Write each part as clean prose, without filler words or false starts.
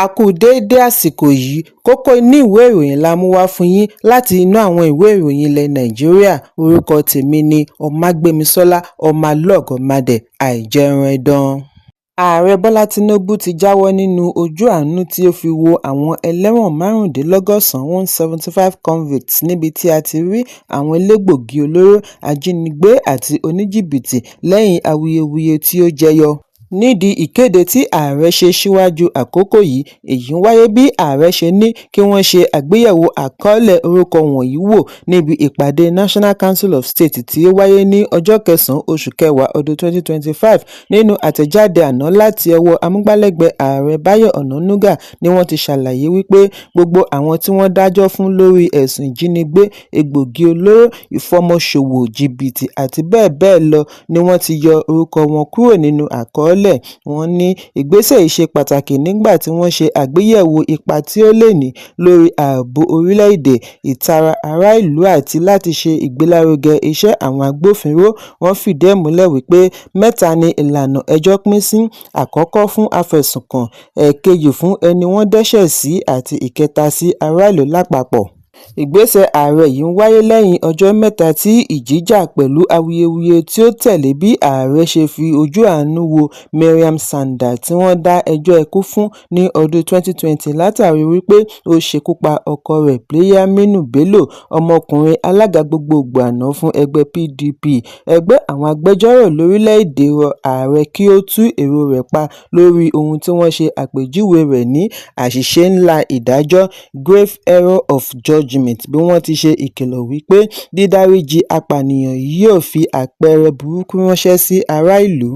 A kú déédé àsìkò yìí, kókó inú ìwé ìròyìn la mú wá fún yín láti inú àwọn ìwé ìròyìn ilẹ̀ Nàìjíríà. Orúkọ tèmi ni Ọmágbémisọ́lá Ọmọlọ́gọ̀mádẹ àìjẹran ẹdán. Ààrẹ Bọ́lá Tinubu ti jáwọ́ nínú ojú àánú tí ó fi wo àwọn ẹlẹ́wọ̀n 175 convicts níbi tí a ti rí àwọn elégbòogi olóró, ajínigbé àti oníjìbìtì lẹ́yìn awuyewuye tí ó jẹyọ nídìí ìkéde tí ààrẹ ṣe síwájú àkókò yìí. Èyí ń wáyé bí ààrẹ ṣe ní kí wọ́n ṣe àgbéyẹ̀wò àkọọ́lẹ̀ orúkọ wọ̀nyí wò níbi ìpàdé National Council of State tí ó wáyé ní ọjọ́ 9 oṣù kẹwàá ọdún 2025. Nínú àtẹ̀jáde àná láti ọwọ́ amúgbálẹ́gbẹ̀ẹ́ ààrẹ Báyọ̀ Ọ̀nànúgà ni wọ́n ti ṣàlàyé wípé gbogbo àwọn tí wọ́n dájọ́ fún lórí ẹ̀sùn ìjínigbé, egbòogi olóró, ìfọmọṣòwò, jìbìtì àti bẹ́ẹ̀ bẹ́ẹ̀ lọ ni wọ́n ti yọ orúkọ wọn kúrò nínú àkọọ́lẹ̀. Wọ́n ní ìgbésẹ̀ yìí ṣe pàtàkì nígbà tí wọ́n ṣe àgbéyẹ̀wò ipa tí ó lè ní lórí ààbò orílẹ̀-èdè, ìtara ará ìlú àti láti ṣe ìgbélárugẹ iṣẹ́ àwọn agbófinró. Wọ́n fìdí ẹ̀ múlẹ̀ wípé 3 ni ìlànà ẹjọ́ pín sí: àkọ́kọ́ fún afẹ̀sùnkàn, ẹ̀kejì fún ẹni wọ́n dẹ́ṣẹ̀ sí àti ìkẹta sí ará ìlú lápapọ̀. Ìgbésẹ̀ ààrẹ yìí ń wáyé lẹ́yìn ọjọ́ 3 tí ìjìjà pẹ̀lú awuyewuye tí ó tẹ̀lé bí ààrẹ ṣe fi ojú àánú wo Maryam Sanda tí wọ́n dá ẹjọ́ ikú fún ní ọdún 2020 látàrí wípé ó ṣekú pa ọkọ rẹ̀ Bilyaminu Bello, ọmọkùnrin alága gbogbogbò àná fún ẹgbẹ́ PDP. Ẹgbẹ́ àwọn agbẹjọ́rò lórílẹ̀-èdè rọ ààrẹ kí ó tú èrò rẹ̀ pa lórí ohun tí wọ́n ṣe àpèjúwe rẹ̀ ní àṣìṣe ńlá ìdájọ́, grave error of judgment, bí wọ́n ti ṣe ìkìlọ̀ wípé dídáríjì apànìyàn yìí yóò fi àpẹẹrẹ burúkú ránṣẹ́ sí ará ìlú.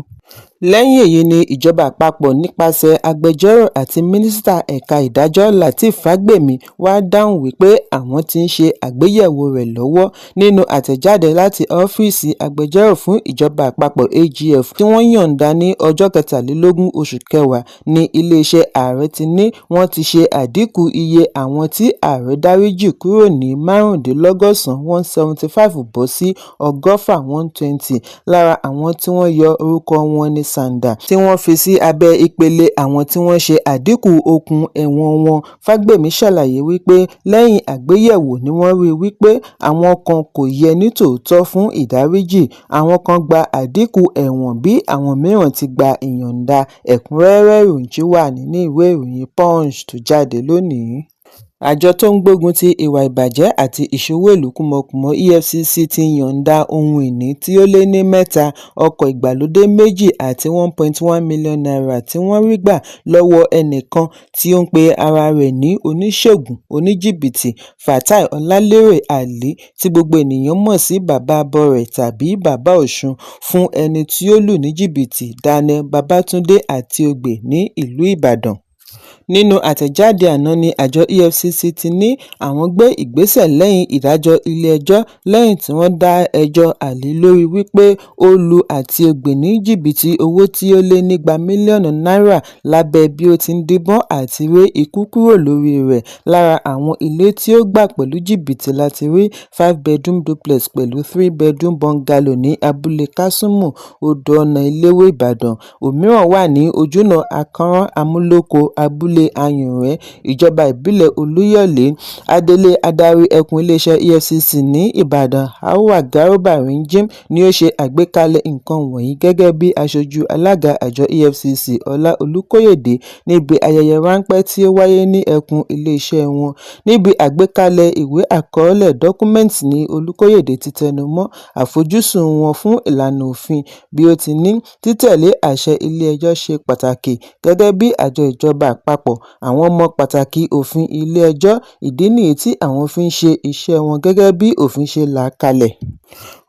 Lẹ́yìn èyí ni ìjọba àpapọ̀ nípasẹ̀ agbẹjọ́rò àti mínísítà ẹ̀ka ìdájọ́ Lateef Fagbemi wá dáhùn wípé àwọn tí ń ṣe àgbéyẹ̀wò rẹ̀ lọ́wọ́. Nínú àtẹ̀jáde láti ọ́fíìsì agbẹjọ́rò fún ìjọba àpapọ̀ AGF tí wọ́n yọ̀ǹda ní ọjọ́ 23 oṣù kẹwàá ní iléeṣẹ́ ààrẹ ti ní wọ́n ti ṣe àdínkù iye àwọn tí ààrẹ dáríjì kúrò ní 175 bọ́ sí 120. Lára àwọn tí wọ́n yọ orúkọ wọn ní Sanda tí wọ́n fi sí abẹ́ ìpele àwọn tí wọ́n ṣe àdínkù okùn ẹ̀wọ̀n wọn. Fagbemi ṣàlàyé wípé lẹ́yìn àgbéyẹ̀wò ni wọ́n rí wípé àwọn kan kò yẹ nítòótọ́ fún ìdáríjì, àwọn kan gba àdínkù ẹ̀wọ̀n bí àwọn mìíràn ti gba ìyọ̀ǹda. Ẹ̀kúnrẹ́rẹ́ ìròyìn wà nínú ìwé ìròyìn Punch tó jáde lónìí. Àjọ tó ń gbógun ti ìwà ìbàjẹ́ àti ìṣòwò ìlú kúmọkùmọ EFCC ti yọ̀ǹda ohun ìní tí ó lé ní 3, ọkọ̀ ìgbàlódé 2 àti 1.1 million naira tí wọ́n rí gbà lọ́wọ́ ẹnìkan tí ó ń pe ara rẹ̀ ní oníṣègùn oníjìbìtì Fatai Ọlálérè Ali tí gbogbo ènìyàn mọ̀ sí Bàbá Bọ́rẹ̀ tàbí Bàbá Ọ̀ṣun, fún ẹni tí ó lù ní jìbìtì Daniel Babátúndé Àtíogbè ní ìlú Ìbàdàn. Nínú àtẹ̀jáde àná ni àjọ EFCC ti ní àwọn gbé ìgbésẹ̀ lẹ́yìn ìdájọ́ ilé-ẹjọ́ lẹ́yìn tí wọ́n dá ẹjọ́ Ali lórí wípé ó lu Àtíogbè ní jìbìtì owó tí ó lé nígba mílíọ̀nù náírà lábẹ́ bí ó ti ń díbọ́n àti ré ikú kúrò lórí rẹ̀. Lára àwọn ilé tí ó gbà pẹ̀lú jìbìtì láti rí 5-bedroom duplex pẹ̀lú 3-bedroom bungalow ní abúlé Kásùmù, Odò Ọ̀nà Iléwé, Ìbàdàn. Òmíràn wà ní ojúnà Akànrán Amúlòkó, abúlé Ayùnrẹ́, ìjọba ìbílẹ̀ Olúyọ̀lé. Adelé adarí ẹkùn iléeṣẹ́ EFCC ní Ìbàdàn Hauwa Garba Ringim ni ó ṣe àgbékalẹ̀ nǹkan wọ̀nyí gẹ́gẹ́ bí aṣojú alága àjọ EFCC Ọlá Olúkóyèdé níbi ayẹyẹ ráńpẹ́ tí ó wáyé ní ẹkùn iléeṣẹ́ wọn. Níbi àgbékalẹ̀ ìwé àkọọ́lẹ̀ dọ́kúmẹ́ǹtì ní Olúkóyèdé ti tẹnumọ́ àfojúsùn wọn fún ìlànà òfin bí ó ti ní títẹ̀lé àṣẹ ilé-ẹjọ́ ṣe pàtàkì gẹ́gẹ́ bí àjọ ìjọba àpapọ̀. Àwọn mọ pàtàkì òfin ilé-ẹjọ́, ìdí nìyí tí àwọn fi ń ṣe iṣẹ́ wọn gẹ́gẹ́ bí òfin ṣe là á kalẹ̀.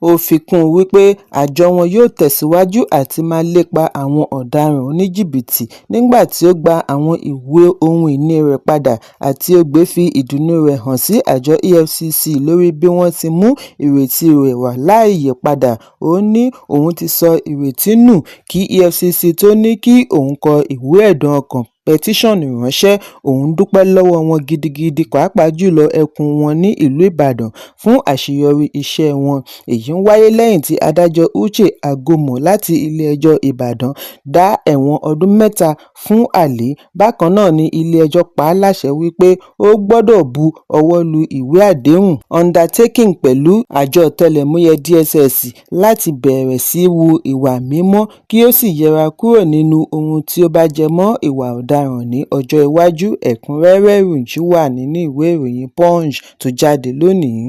Ó fi kún un wípé àjọ wọn yóò tẹ̀síwájú àti máa lépa àwọn ọ̀daràn oníjìbìtì. Nígbà tí ó gba àwọn ìwé ohun ìní rẹ̀ padà, Àtíogbè fi ìdùnnú rẹ̀ hàn sí àjọ EFCC lórí bí wọ́n ti mú ìrètí rẹ̀ wá láì yípadà. Ó ní òun ti sọ ìrètí nù kí EFCC tó ní kí òun kọ ìwé ẹ̀dùn ọkàn pẹtíṣọ̀nù ránṣẹ́. Òun dúpẹ́ lọ́wọ́ wọn gidigidi, pàápàá jùlọ ẹkùn wọn ní ìlú Ìbàdàn, fún àṣeyọrí iṣẹ́ wọn. Èyí ń wáyé lẹ́yìn tí adájọ́ Uche Agomo láti ilé-ẹjọ́ Ìbàdàn dá ẹ̀wọ̀n ọdún 3 fún Ali. Bákan náà ni ilé-ẹjọ́ pa á láṣẹ wípé ó gbọ́dọ̀ bu ọwọ́ lu ìwé àdéhùn undertaking pẹ̀lú àjọ ọ̀tẹlẹ̀múyẹ́ DSS láti bẹ̀rẹ̀ sí hu ìwà mímọ́ kí ó sì yẹra kúrò nínú ohun tí ó bá jẹ mọ́ ìwà ọ̀daràn ní ọjọ́ iwájú. Ẹ̀kúnrẹ́rẹ́ ìròyìn wà nínú ìwé ìròyìn Punch tó jáde lónìí.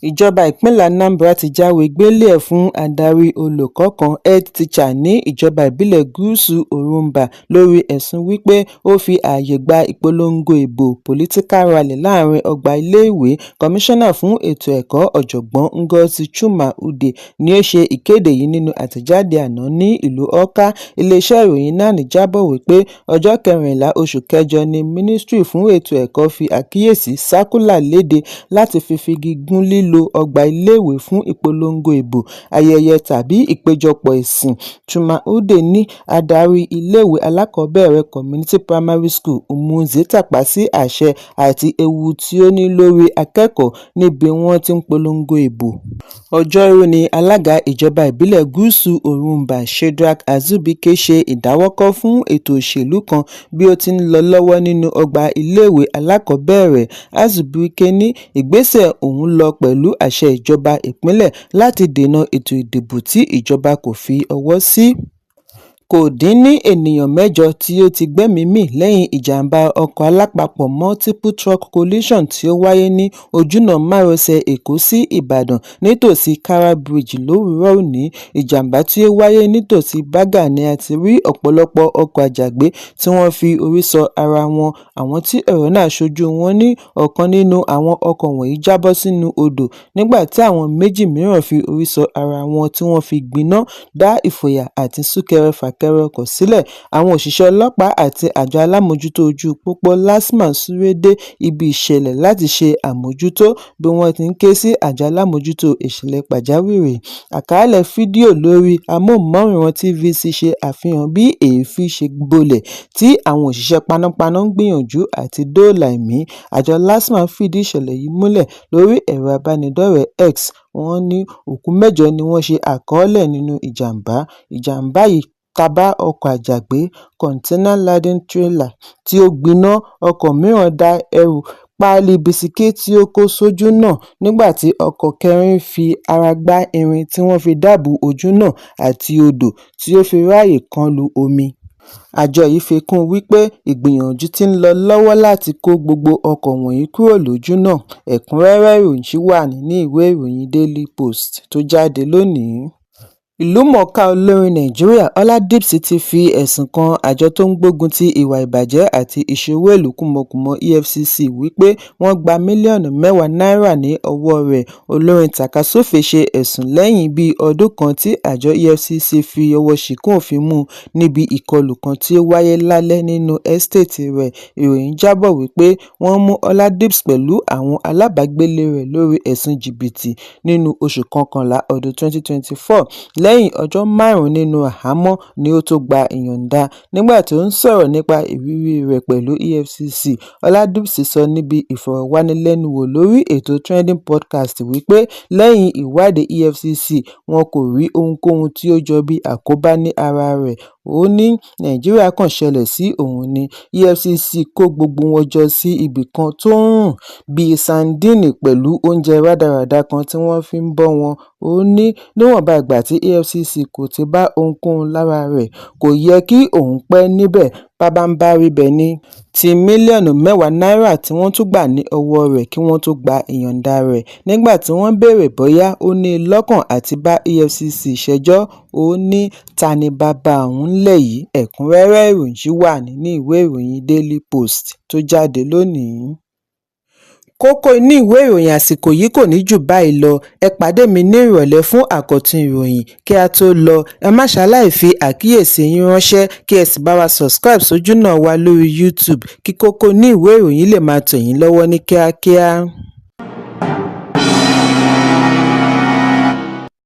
Ìjọba ìpínlẹ̀ Anambra ti jáwé gbélé-ẹ̀ fún adarí olùkọ́ kan head teacher ní ìjọba ìbílẹ̀ Gúúsù Orumba lórí ẹ̀sùn wípé ó fi ààyè gba ìpolongo ìbò political rally láàrin ọgbà iléèwé. Kọmíṣánná fún ètò ẹ̀kọ́ Ọ̀jọ̀gbọ́n Ngozi Chuma Ude ni ó ṣe ìkéde yìí nínú àtẹ̀jáde àná ní ìlú Awka. Iléeṣẹ́ ìròyìn náà jábọ̀ wípé ọjọ́ 14 oṣù kẹjọ ni mínísítírì fún ètò ẹ̀kọ́ fi àkíyèsí sákúlà léde láti figi gún lílo ọgbà iléèwé fún ìpolongo ìbò, ayẹyẹ tàbí ìpéjọpọ̀ ẹ̀sìn. Chuma Ude ní adarí iléèwé alákọ̀ọ́bẹ̀rẹ̀ Community Primary School Umunze tàpá sí àṣẹ àti ewu tí ó ní lórí akẹ́kọ̀ọ́ níbi wọ́n ti ń polongo ìbò. Ọjọ́rú ni alága ìjọba ìbílẹ̀ Gúúsù Orumba Shedrack Azubike ṣe ìdáwọ́kọ̀ fún ètò òṣèlú kan bí ó ti ń lọ lọ́wọ́ nínú ọgbà iléèwé alákọ̀ọ́bẹ̀rẹ̀. Azubike ní ìgbésẹ̀ òun lọ pẹ̀lú àṣẹ ìjọba ìpínlẹ̀ láti dènà ètò ìdìbò tí ìjọba kò fi ọwọ́ sí. Kò dín ní ènìyàn 8 tí ó ti gbẹ́mìí mì lẹ́yìn ìjàmbá ọkọ̀ alápapọ̀ multiple truck collision tí ó wáyé ní ojúnà márosẹ̀ Èkó sí Ìbàdàn nítòsí Kara Bridge lówùúrọ̀ òní. Ìjàmbá tí ó wáyé nítòsí Baga ni a ti rí ọ̀pọ̀lọpọ̀ ọkọ̀ àjàgbé tí wọ́n fi orí sọ ara wọn. Àwọn tí ọ̀rọ̀ náà ṣojú wọn ní ọ̀kan nínú àwọn ọkọ̀ wọ̀nyí jábọ́ sínú odò nígbà tí àwọn 2 mìíràn fi orí sọ ara wọn tí wọ́n fi gbiná, dá ìfòyà àti súnkẹrẹ-fàkẹrẹ ọkọ̀ sílẹ̀. Àwọn òṣìṣẹ́ ọlọ́pàá àti àjọ alámòjútó ojú pópó LASTMA súré dé ibi ìṣẹ̀lẹ̀ láti ṣe àmójútó bí wọ́n ti ń ké sí àjọ alámòjútó ìṣẹ̀lẹ̀ pàjáwìrì. Àkàálẹ̀ fídíò lórí amóhùnmáwòrán TVC ṣe àfihàn bí èéfín ṣe gbolẹ̀ tí àwọn òṣìṣẹ́ panápaná ń gbìyànjú àti dóòlà ẹ̀mí. Àjọ LASTMA fìdí ìṣẹ̀lẹ̀ yìí múlẹ̀ lórí ẹ̀rọ abánidọ́rẹ̀ẹ́ X. Wọ́n ní òkú 8 ni wọ́n ṣe àkọọ́lẹ̀ nínú ìjàmbá. Ìjàmbá yìí tabá ọkọ̀ àjàgbé container laden trailer tí ó gbiná. Ọkọ̀ mìíràn dá ẹrù páálí bisikí tí ó kó sójú náà nígbà tí ọkọ̀ kẹrin fi ara gbá irin tí wọ́n fi dáàbò ojú náà àti odò tí ó fi ráàyè kánlu omi. Àjọ yìí fi kún un wípé ìgbìyànjú ti ń lọ lọ́wọ́ láti kó gbogbo ọkọ̀ wọ̀nyí kúrò lójú náà. Ẹ̀kúnrẹ́rẹ́ ìròyìn wà nínú ìwé ìròyìn Daily Post tó jáde lónìí. Ìlúmọ̀ọ́ká olórin Nàìjíríà Ọlá Dipsy ti fi ẹ̀sùn kan àjọ tó ń gbógun ti ìwà ìbàjẹ́ àti ìṣòwò ìlú kùmọ̀kùmọ̀ EFCC wípé wọ́n gba mílíọ̀nù 10 náírà ní ọwọ́ rẹ̀. Olórin tàkasúfèé ṣe ẹ̀sùn lẹ́yìn bíi ọdún kan tí àjọ EFCC fi ọwọ́ ṣìkún òfin mú níbi ìkọlù kan tí ó wáyé lálẹ́ nínú ẹ́stéètì rẹ̀. Ìròyìn jábọ̀ wípé wọ́n mú Ọlá Dipsy pẹ̀lú àwọn alábàágbélé rẹ̀ lórí ẹ̀sùn jìbìtì nínú oṣù kọkànlá ọdún 2024. Lẹ́yìn ọjọ́ 5 nínú àhámọ́ ni ó tó gba ìyọ̀ǹda. Nígbà tó ń sọ̀rọ̀ nípa ìrírí rẹ̀ pẹ̀lú EFCC, Ọlá Dipsy sọ níbi ìfọ̀rọ̀wánilẹ́nuwò lórí ètò Trending Podcast wípé lẹ́yìn ìwádìí EFCC wọn kò rí ohunkóhun tí ó jọ bí àkóbá ní ara rẹ̀. Ó ní Nàìjíríà kàn ṣẹlẹ̀ sí òun ni. EFCC kó gbogbo wọn jọ sí ibì kan tó ń rùn bíi sandíìnì pẹ̀lú oúnjẹ rádaràda kan tí wọ́n fi ń bọ́ wọn. Ó ní níwọ̀nba ìgbà tí EFCC kò ti bá ohunkóhun lára rẹ̀, kò yẹ kí òun pẹ́ níbẹ̀. Pabambarì ibẹ̀ ni ti mílíọ̀nù 10 náírà tí wọ́n tún gbà ní ọwọ́ rẹ̀ kí wọ́n tó gba ìyọ̀ǹda rẹ̀. Nígbà tí wọ́n béèrè bóyá ó ní lọ́kàn àti bá EFCC ṣẹjọ́, ó ní ta ni bàbá òun ńlẹ̀ yìí. Ẹ̀kúnrẹ́rẹ́ ìròyìn wà nínú ìwé ìròyìn Daily Post tó jáde lónìí. Kókó inú ìwé ìròyìn àsìkò yìí kò ní jù báyìí lọ. Ẹ pàdé mi ní ìrọ̀lẹ́ fún àkọ́tún ìròyìn. Kí a tó lọ, ẹ má ṣaláì fi àkíyèsí yín ránṣẹ́ kí ẹ sì bá wa subscribe sójú náà wa lórí YouTube kí kókó inú ìwé ìròyìn lè máa tẹ̀ yín lọ́wọ́ ní kíákíá.